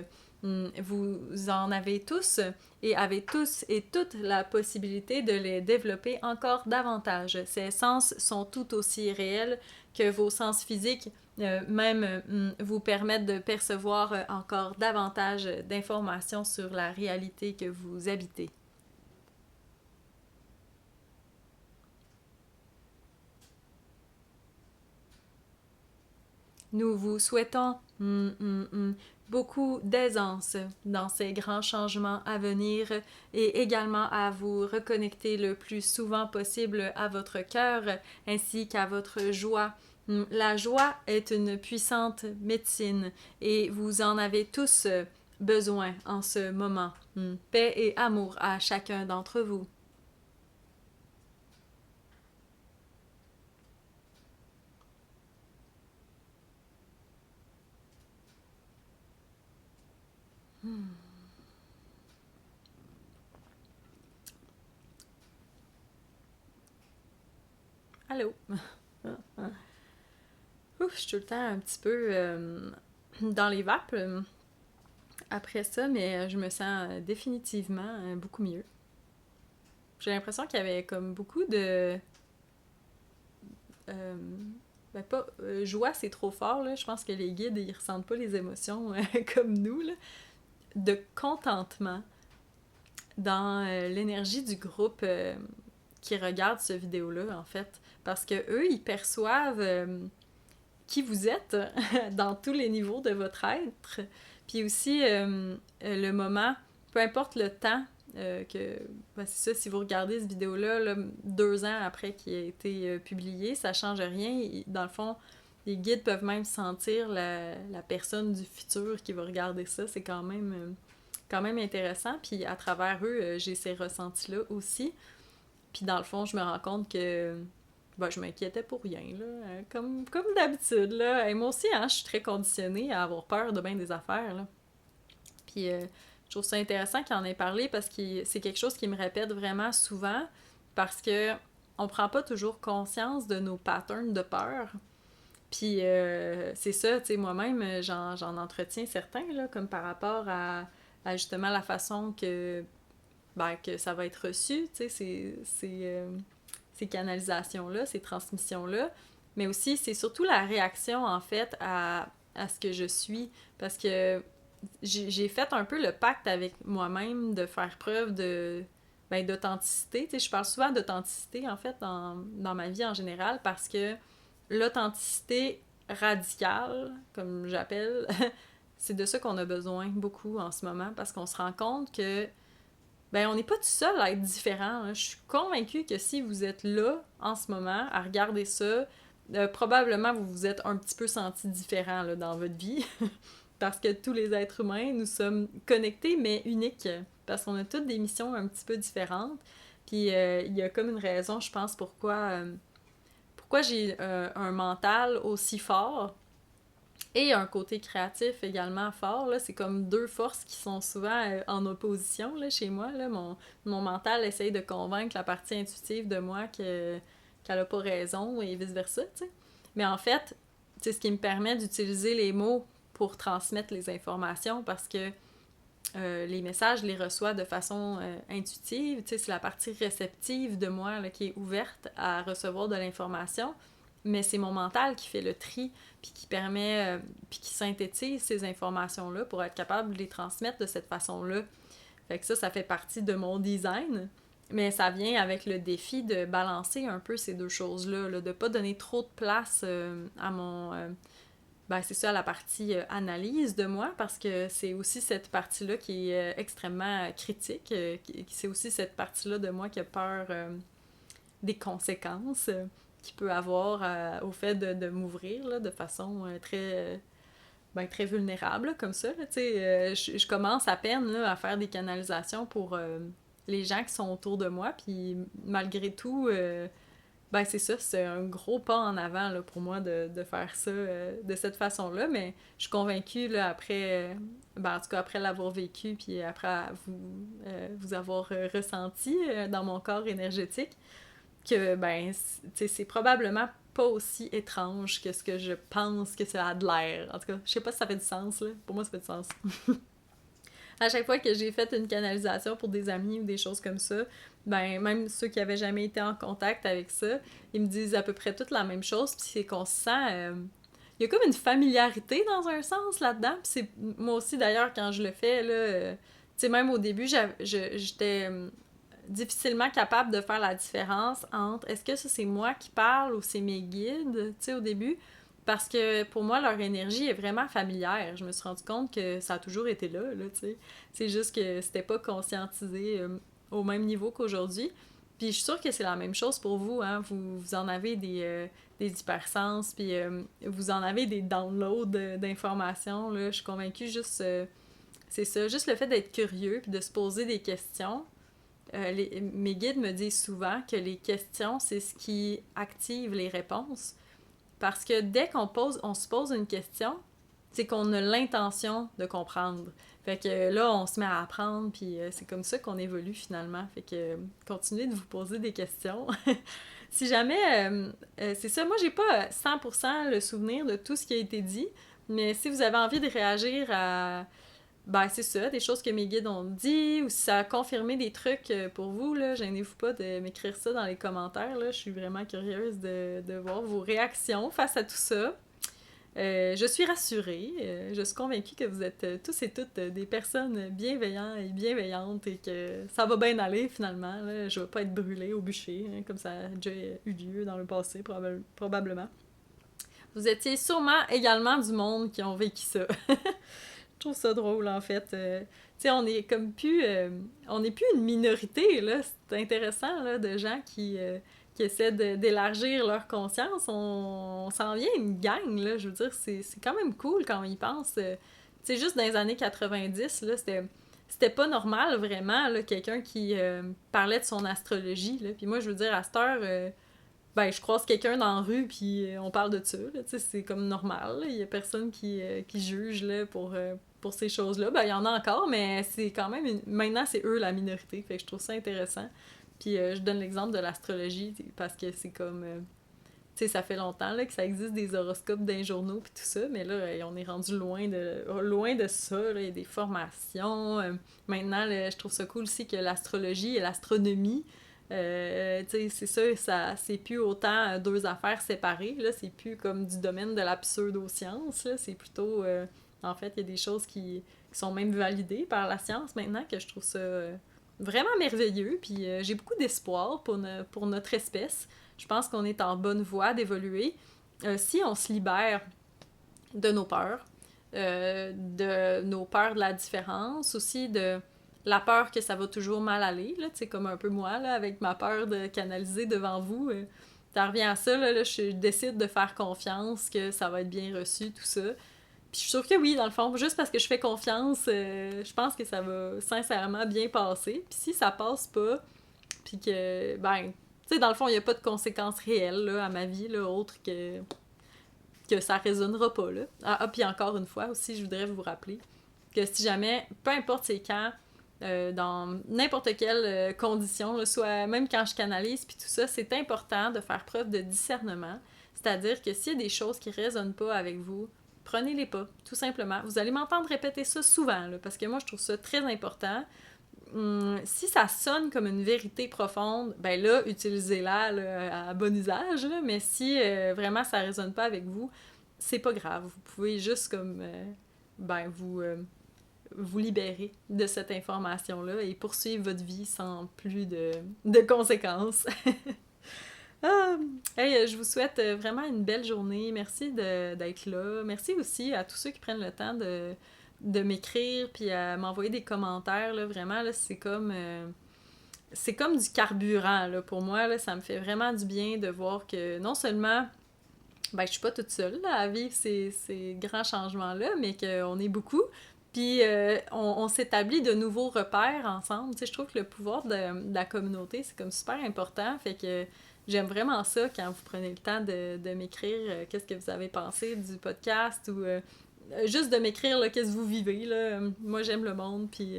Vous en avez tous et avez tous et toutes la possibilité de les développer encore davantage. Ces sens sont tout aussi réels que vos sens physiques, même vous permettent de percevoir encore davantage d'informations sur la réalité que vous habitez. Nous vous souhaitons beaucoup d'aisance dans ces grands changements à venir et également à vous reconnecter le plus souvent possible à votre cœur ainsi qu'à votre joie. La joie est une puissante médecine et vous en avez tous besoin en ce moment. Paix et amour à chacun d'entre vous. Allô? Ouf, je suis tout le temps un petit peu dans les vapes après ça, mais je me sens définitivement beaucoup mieux. J'ai l'impression qu'il y avait comme beaucoup de... ben pas... joie, c'est trop fort, là. Je pense que les guides, ils ressentent pas les émotions comme nous, là. De contentement dans l'énergie du groupe qui regarde cette vidéo-là, en fait. Parce que eux, ils perçoivent qui vous êtes dans tous les niveaux de votre être. Puis aussi, le moment, peu importe le temps ben c'est ça, si vous regardez cette vidéo-là, là, 2 ans après qu'il a été publié, ça change rien. Dans le fond, les guides peuvent même sentir la personne du futur qui va regarder ça. C'est quand même quand même intéressant. Puis à travers eux, j'ai ces ressentis-là aussi. Puis dans le fond, je me rends compte que ben, je m'inquiétais pour rien, là. Comme d'habitude, là. Et moi aussi, hein, je suis très conditionnée à avoir peur de bien des affaires, là. Puis je trouve ça intéressant qu'il en ait parlé parce que c'est quelque chose qui me répète vraiment souvent parce que on prend pas toujours conscience de nos patterns de peur. Puis c'est ça, tu sais, moi-même, j'en entretiens certains, là, comme par rapport à justement la façon que ça va être reçu, tu sais, ces canalisations-là, ces transmissions-là. Mais aussi, c'est surtout la réaction, en fait, à ce que je suis. Parce que j'ai fait un peu le pacte avec moi-même de faire preuve d'authenticité. Tu sais, je parle souvent d'authenticité, en fait, dans ma vie en général, parce que l'authenticité radicale, comme j'appelle, c'est de ça qu'on a besoin beaucoup en ce moment, parce qu'on se rend compte que on n'est pas tout seul à être différent. Hein. Je suis convaincue que si vous êtes là, en ce moment, à regarder ça, probablement vous vous êtes un petit peu senti différent là, dans votre vie. Parce que tous les êtres humains, nous sommes connectés, mais uniques. Parce qu'on a toutes des missions un petit peu différentes. Puis il y a comme une raison, je pense, pourquoi j'ai un mental aussi fort et un côté créatif également fort. Là. C'est comme deux forces qui sont souvent en opposition là, chez moi. Là. Mon mental essaye de convaincre la partie intuitive de moi qu'elle n'a pas raison et vice-versa. T'sais. Mais en fait, c'est ce qui me permet d'utiliser les mots pour transmettre les informations parce que les messages, je les reçois de façon intuitive. C'est la partie réceptive de moi là, qui est ouverte à recevoir de l'information. Mais c'est mon mental qui fait le tri, puis qui permet, puis qui synthétise ces informations-là pour être capable de les transmettre de cette façon-là. Fait que ça fait partie de mon design, mais ça vient avec le défi de balancer un peu ces deux choses-là, là, de pas donner trop de place à mon... c'est ça, la partie analyse de moi, parce que c'est aussi cette partie-là qui est extrêmement critique. C'est aussi cette partie-là de moi qui a peur des conséquences qu'il peut avoir au fait de m'ouvrir là, de façon très vulnérable, là, comme ça. Là, je commence à peine là, à faire des canalisations pour les gens qui sont autour de moi, puis malgré tout, c'est ça, c'est un gros pas en avant là, pour moi de faire ça de cette façon-là, mais je suis convaincue là, après, en tout cas après l'avoir vécu, puis après vous avoir ressenti dans mon corps énergétique, que c'est probablement pas aussi étrange que ce que je pense que ça a de l'air. En tout cas, je sais pas si ça fait du sens, là. Pour moi, ça fait du sens. À chaque fois que j'ai fait une canalisation pour des amis ou des choses comme ça, même ceux qui avaient jamais été en contact avec ça, ils me disent à peu près toute la même chose, puis c'est qu'on se sent... il y a comme une familiarité dans un sens là-dedans, puis c'est... Moi aussi, d'ailleurs, quand je le fais, là... tu sais, même au début, j'étais difficilement capable de faire la différence entre est-ce que ça c'est moi qui parle ou c'est mes guides, tu sais, au début. Parce que pour moi, leur énergie est vraiment familière. Je me suis rendu compte que ça a toujours été là, tu sais. C'est juste que c'était pas conscientisé au même niveau qu'aujourd'hui. Puis je suis sûre que c'est la même chose pour vous, hein. Vous en avez des hypersens, puis vous en avez des downloads d'informations, là. Je suis convaincue juste... c'est ça, juste le fait d'être curieux puis de se poser des questions. Mes guides me disent souvent que les questions, c'est ce qui active les réponses. Parce que dès on se pose une question, c'est qu'on a l'intention de comprendre. Fait que là, on se met à apprendre, puis c'est comme ça qu'on évolue finalement. Fait que continuez de vous poser des questions. Si jamais, c'est ça, moi j'ai pas 100% le souvenir de tout ce qui a été dit, mais si vous avez envie de réagir à... c'est ça, des choses que mes guides ont dit, ou si ça a confirmé des trucs pour vous, là, gênez-vous pas de m'écrire ça dans les commentaires, là. Je suis vraiment curieuse de voir vos réactions face à tout ça. Je suis rassurée, je suis convaincue que vous êtes tous et toutes des personnes bienveillantes et bienveillantes et que ça va bien aller finalement, là. Je vais pas être brûlée au bûcher, hein, comme ça a déjà eu lieu dans le passé, probablement. Vous étiez sûrement également du monde qui ont vécu ça. Je trouve ça drôle, en fait. Tu sais, on est comme plus... on n'est plus une minorité, là. C'est intéressant, là, de gens qui essaient d'élargir leur conscience. On s'en vient une gang, là. Je veux dire, c'est quand même cool quand on y pense. Tu sais, juste dans les années 90, là, c'était pas normal, vraiment, là, quelqu'un qui parlait de son astrologie, là. Puis moi, je veux dire, à cette heure, ben, je croise quelqu'un dans la rue, puis on parle de ça, là, tu sais, c'est comme normal, là. Il y a personne qui juge, là, pour ces choses-là. Ben, il y en a encore, mais c'est quand même... Maintenant, c'est eux la minorité, fait que je trouve ça intéressant. Puis je donne l'exemple de l'astrologie, parce que c'est comme... tu sais, ça fait longtemps là, que ça existe des horoscopes dans les journaux puis tout ça, mais là, on est rendu loin de ça. Là. Il y a des formations. Maintenant, là, je trouve ça cool aussi que l'astrologie et l'astronomie, tu sais, ça c'est plus autant deux affaires séparées. Là, c'est plus comme du domaine de la pseudo-science. Là, c'est plutôt... en fait, il y a des choses qui sont même validées par la science maintenant, que je trouve ça vraiment merveilleux. Puis j'ai beaucoup d'espoir pour notre espèce. Je pense qu'on est en bonne voie d'évoluer. Si on se libère de nos peurs, de la différence, aussi de la peur que ça va toujours mal aller, là, tu sais, comme un peu moi, là, avec ma peur de canaliser devant vous. Ça revient à ça, là, je décide de faire confiance, que ça va être bien reçu, tout ça. Puis je suis sûre que oui, dans le fond, juste parce que je fais confiance, je pense que ça va sincèrement bien passer. Puis si ça passe pas, puis que, ben, tu sais, dans le fond, il n'y a pas de conséquences réelles là, à ma vie, là, autre que ça résonnera pas. Là. Puis encore une fois aussi, je voudrais vous rappeler que si jamais, peu importe c'est quand, dans n'importe quelle condition, là, soit même quand je canalise, puis tout ça, c'est important de faire preuve de discernement. C'est-à-dire que s'il y a des choses qui résonnent pas avec vous, prenez-les pas, tout simplement. Vous allez m'entendre répéter ça souvent, là, parce que moi, je trouve ça très important. Si ça sonne comme une vérité profonde, ben là, utilisez-la là, à bon usage, là, mais si vraiment ça résonne pas avec vous, c'est pas grave. Vous pouvez juste comme ben vous libérer de cette information-là et poursuivre votre vie sans plus de conséquences. Hey, je vous souhaite vraiment une belle journée. Merci d'être là. Merci aussi à tous ceux qui prennent le temps de m'écrire puis à m'envoyer des commentaires. Là, vraiment, là, c'est comme du carburant là, pour moi. Là, ça me fait vraiment du bien de voir que non seulement ben, je suis pas toute seule là, à vivre ces grands changements-là, mais qu'on est beaucoup. Puis on s'établit de nouveaux repères ensemble. Tu sais, je trouve que le pouvoir de la communauté, c'est comme super important. Fait que j'aime vraiment ça quand vous prenez le temps de m'écrire qu'est-ce que vous avez pensé du podcast ou juste de m'écrire là, qu'est-ce que vous vivez. Là. Moi, j'aime le monde, puis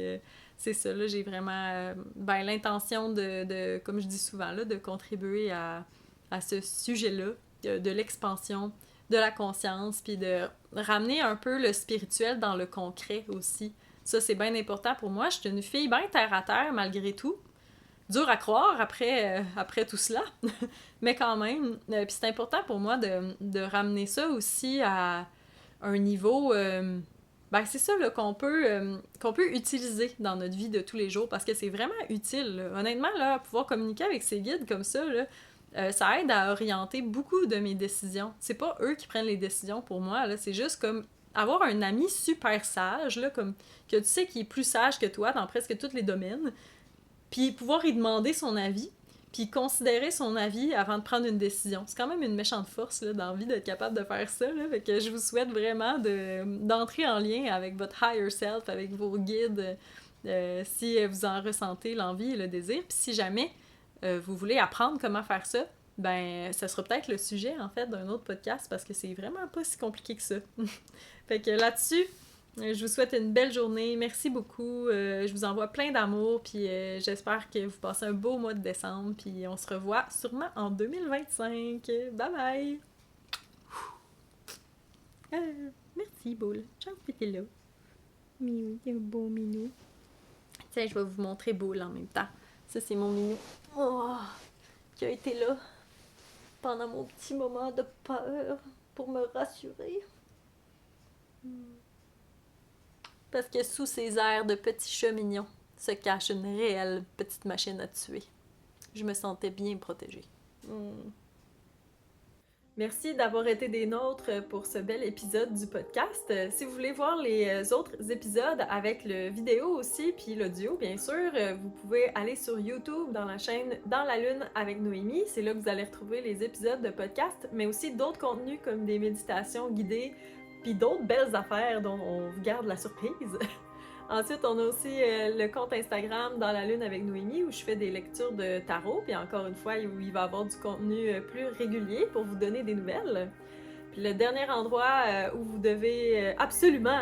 c'est ça. Là, j'ai vraiment ben, l'intention comme je dis souvent, là, de contribuer à ce sujet-là, de l'expansion de la conscience, puis de ramener un peu le spirituel dans le concret aussi. Ça, c'est bien important pour moi. Je suis une fille bien terre-à-terre, malgré tout. Dur à croire après tout cela, mais quand même. Puis c'est important pour moi de ramener ça aussi à un niveau... ben c'est ça là, qu'on peut utiliser dans notre vie de tous les jours, parce que c'est vraiment utile. Là. Honnêtement, là, pouvoir communiquer avec ces guides comme ça, là, ça aide à orienter beaucoup de mes décisions. C'est pas eux qui prennent les décisions pour moi, là, c'est juste comme avoir un ami super sage, là, comme que tu sais qui est plus sage que toi dans presque tous les domaines, puis pouvoir y demander son avis, puis considérer son avis avant de prendre une décision. C'est quand même une méchante force là, d'envie d'être capable de faire ça, là, fait que je vous souhaite vraiment d'entrer en lien avec votre higher self, avec vos guides, si vous en ressentez l'envie et le désir, puis si jamais vous voulez apprendre comment faire ça, ben ça sera peut-être le sujet en fait d'un autre podcast parce que c'est vraiment pas si compliqué que ça. Fait que là-dessus, je vous souhaite une belle journée. Merci beaucoup. Je vous envoie plein d'amour puis j'espère que vous passez un beau mois de décembre puis on se revoit sûrement en 2025. Bye bye! Merci, Boule. Ciao, petit là. Minou, un beau minou. Tiens, je vais vous montrer Boule en même temps. Ça, c'est mon minou. Oh, qui a été là pendant mon petit moment de peur pour me rassurer. Parce que sous ces airs de petits chats mignons se cache une réelle petite machine à tuer. Je me sentais bien protégée. Merci d'avoir été des nôtres pour ce bel épisode du podcast. Si vous voulez voir les autres épisodes avec le vidéo aussi, puis l'audio, bien sûr, vous pouvez aller sur YouTube dans la chaîne Dans la Lune avec Noémie. C'est là que vous allez retrouver les épisodes de podcast, mais aussi d'autres contenus comme des méditations guidées, puis d'autres belles affaires dont on vous garde la surprise. Ensuite, on a aussi le compte Instagram Dans la Lune avec Noémie où je fais des lectures de tarot. Puis encore une fois, où il va y avoir du contenu plus régulier pour vous donner des nouvelles. Puis le dernier endroit où vous devez absolument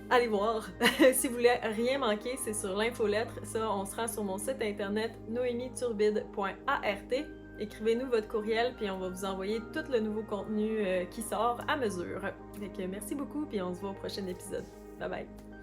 aller voir, si vous voulez rien manquer, c'est sur l'infolettre. Ça, on se rend sur mon site internet noemiturbide.art. Écrivez-nous votre courriel, puis on va vous envoyer tout le nouveau contenu qui sort à mesure. Donc, merci beaucoup, puis on se voit au prochain épisode. Bye bye!